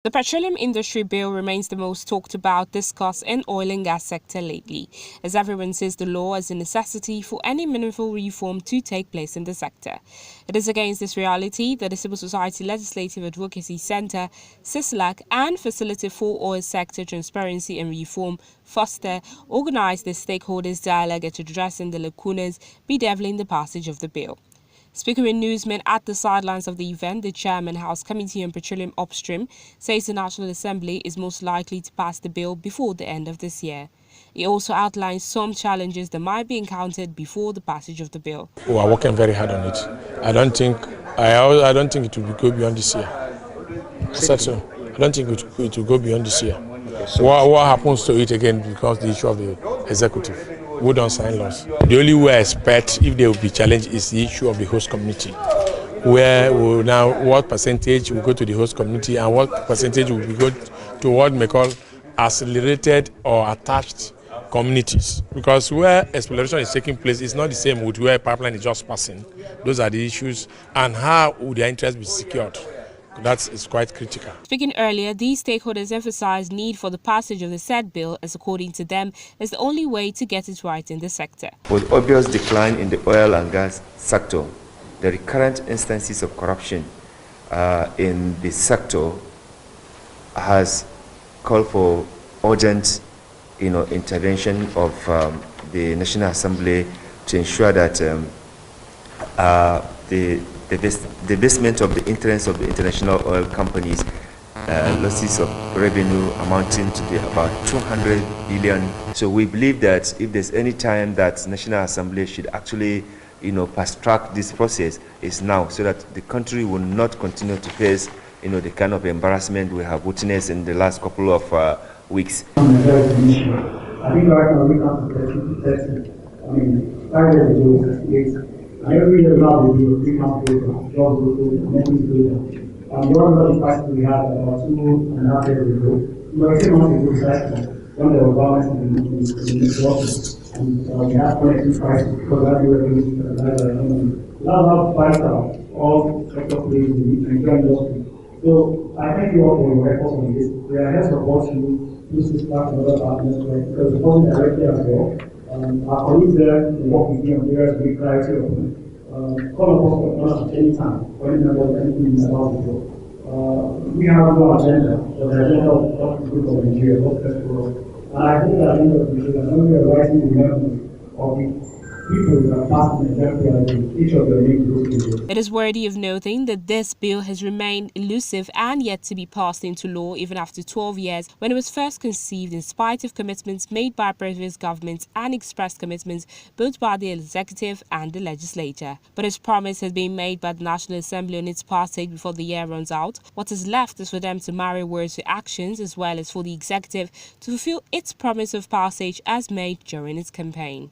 The petroleum industry bill remains the most talked about, discussed in oil and gas sector lately, as everyone sees the law as a necessity for any meaningful reform to take place in the sector. It is against this reality that the Civil Society Legislative Advocacy Center, CISLAC, and Facility for Oil Sector Transparency and Reform, FOSTER, organized the stakeholders dialogue at addressing the lacunas bedeviling the passage of the bill. Speaking with newsmen at the sidelines of the event, the chairman, House Committee on Petroleum UPSTREAM, says the National Assembly is most likely to pass the bill before the end of this year. He also outlines some challenges that might be encountered before the passage of the bill. We are working very hard on it. I don't think it will go beyond this year. I said so. I don't think it will go beyond this year. What happens to it again becomes the issue of the executive, who don't sign laws. The only way I expect if they will be challenged is the issue of the host community, where we now what percentage will go to the host community and what percentage will go to what we call accelerated or attached communities. Because where exploration is taking place is not the same with where pipeline is just passing. Those are the issues, and how would their interest be secured? That is quite critical. Speaking earlier, these stakeholders emphasized need for the passage of the said bill, as according to them, is the only way to get it right in the sector. With obvious decline in the oil and gas sector, the recurrent instances of corruption in the sector has called for urgent intervention of the National Assembly to ensure that the divestment of the interests of the international oil companies, losses of revenue amounting to about 200 billion. So we believe that if there's any time that National Assembly should actually fast track this process, is now, so that the country will not continue to face the kind of embarrassment we have witnessed in the last couple of weeks. I think right now we come to 30. I mean, 5 years ago, 68. And every year now we do 3 months later, jobs go through, months later. And the one of the crisis we had about 2.5 years ago, we were 3 months ago cycle when there was violence in the office. And we had collective crisis because that we were doing a lot of fights all sector players in the Nigerian industry. So I thank you all for your efforts on this. We are here to support you. This is part of other partners, because the person directly as well. Our colleagues there work with me on various big criteria. Call us at any time, or any number of anything about the job. We have no agenda, but the agenda of what we do for Nigeria, what's best for us. And I think that in the future, when we are writing the memory of the people that are passing the each of them It is worthy of noting that this bill has remained elusive and yet to be passed into law even after 12 years, when it was first conceived, in spite of commitments made by previous governments and expressed commitments both by the executive and the legislature. But as promise has been made by the National Assembly on its passage before the year runs out, what is left is for them to marry words to actions, as well as for the executive to fulfill its promise of passage as made during its campaign.